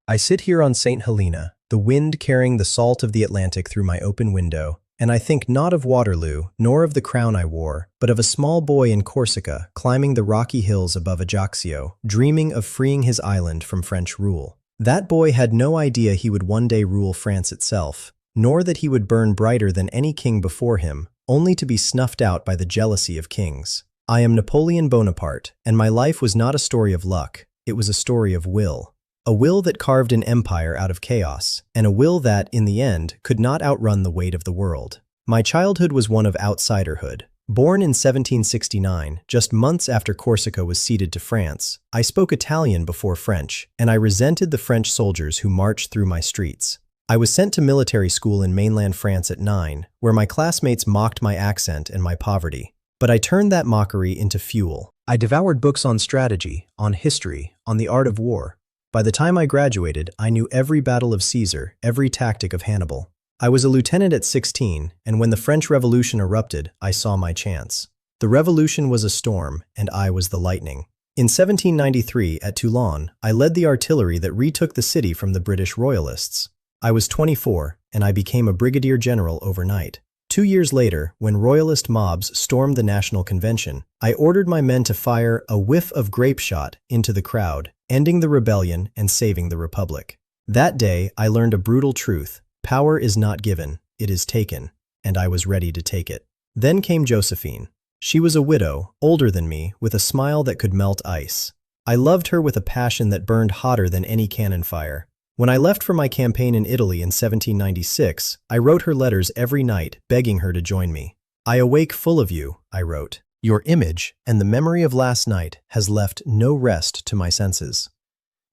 I sit here on St. Helena, the wind carrying the salt of the Atlantic through my open window, and I think not of Waterloo, nor of the crown I wore, but of a small boy in Corsica climbing the rocky hills above Ajaccio, dreaming of freeing his island from French rule. That boy had no idea he would one day rule France itself, nor that he would burn brighter than any king before him, only to be snuffed out by the jealousy of kings. I am Napoleon Bonaparte, and my life was not a story of luck, it was a story of will. A will that carved an empire out of chaos, and a will that, in the end, could not outrun the weight of the world. My childhood was one of outsiderhood. Born in 1769, just months after Corsica was ceded to France, I spoke Italian before French, and I resented the French soldiers who marched through my streets. I was sent to military school in mainland France at 9, where my classmates mocked my accent and my poverty. But I turned that mockery into fuel. I devoured books on strategy, on history, on the art of war. By the time I graduated, I knew every battle of Caesar, every tactic of Hannibal. I was a lieutenant at 16, and when the French Revolution erupted, I saw my chance. The revolution was a storm, and I was the lightning. In 1793, at Toulon, I led the artillery that retook the city from the British royalists. I was 24, and I became a brigadier general overnight. 2 years later, when royalist mobs stormed the National Convention, I ordered my men to fire a whiff of grape shot into the crowd, ending the rebellion and saving the Republic. That day, I learned a brutal truth. Power is not given, it is taken, and I was ready to take it. Then came Josephine. She was a widow, older than me, with a smile that could melt ice. I loved her with a passion that burned hotter than any cannon fire. When I left for my campaign in Italy in 1796, I wrote her letters every night, begging her to join me. "I awake full of you," I wrote. "Your image and the memory of last night has left no rest to my senses."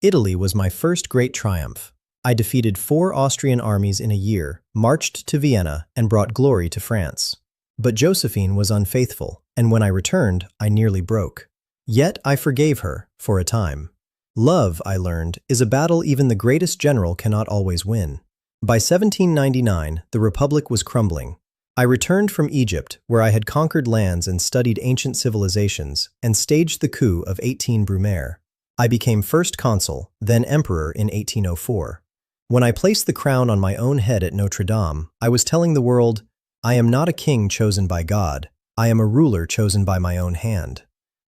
Italy was my first great triumph. I defeated 4 Austrian armies in a year, marched to Vienna, and brought glory to France. But Josephine was unfaithful, and when I returned, I nearly broke. Yet I forgave her, for a time. Love, I learned, is a battle even the greatest general cannot always win. By 1799, the Republic was crumbling. I returned from Egypt, where I had conquered lands and studied ancient civilizations, and staged the coup of 18 Brumaire. I became first consul, then emperor in 1804. When I placed the crown on my own head at Notre Dame, I was telling the world, I am not a king chosen by God, I am a ruler chosen by my own hand.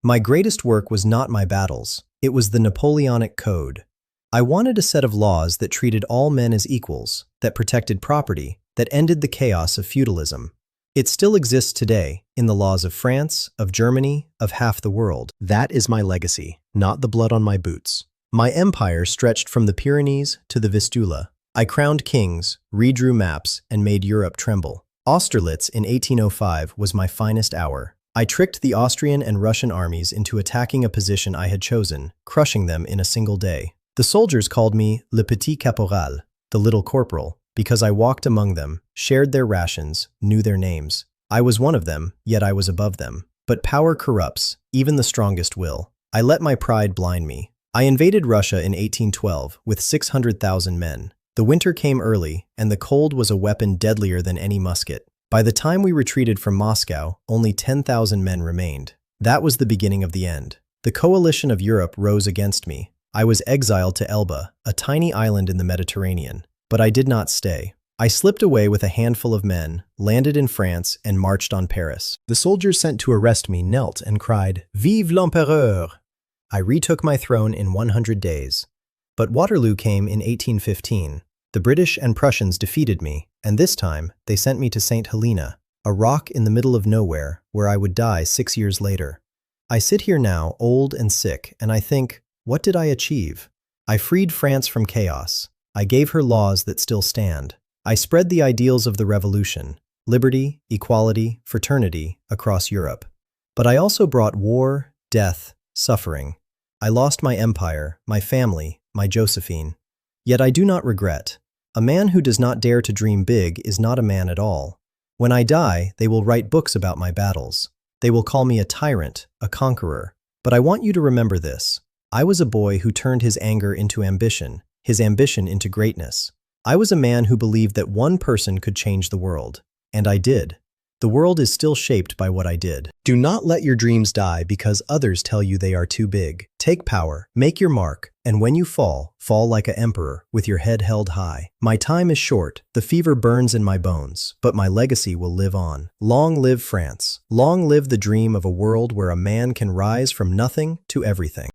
My greatest work was not my battles, it was the Napoleonic Code. I wanted a set of laws that treated all men as equals, that protected property, that ended the chaos of feudalism. It still exists today, in the laws of France, of Germany, of half the world. That is my legacy, not the blood on my boots. My empire stretched from the Pyrenees to the Vistula. I crowned kings, redrew maps, and made Europe tremble. Austerlitz in 1805 was my finest hour. I tricked the Austrian and Russian armies into attacking a position I had chosen, crushing them in a single day. The soldiers called me Le Petit Caporal, the little corporal, because I walked among them, shared their rations, knew their names. I was one of them, yet I was above them. But power corrupts, even the strongest will. I let my pride blind me. I invaded Russia in 1812 with 600,000 men. The winter came early, and the cold was a weapon deadlier than any musket. By the time we retreated from Moscow, only 10,000 men remained. That was the beginning of the end. The coalition of Europe rose against me. I was exiled to Elba, a tiny island in the Mediterranean. But I did not stay. I slipped away with a handful of men, landed in France, and marched on Paris. The soldiers sent to arrest me knelt and cried, "Vive l'Empereur!" I retook my throne in 100 days. But Waterloo came in 1815. The British and Prussians defeated me, and this time they sent me to St. Helena, a rock in the middle of nowhere, where I would die 6 years later. I sit here now, old and sick, and I think, what did I achieve? I freed France from chaos. I gave her laws that still stand. I spread the ideals of the revolution, liberty, equality, fraternity, across Europe. But I also brought war, death, suffering. I lost my empire, my family, my Josephine. Yet I do not regret. A man who does not dare to dream big is not a man at all. When I die, they will write books about my battles. They will call me a tyrant, a conqueror. But I want you to remember this. I was a boy who turned his anger into ambition, his ambition into greatness. I was a man who believed that one person could change the world. And I did. The world is still shaped by what I did. Do not let your dreams die because others tell you they are too big. Take power, make your mark, and when you fall, fall like an emperor, with your head held high. My time is short, the fever burns in my bones, but my legacy will live on. Long live France. Long live the dream of a world where a man can rise from nothing to everything.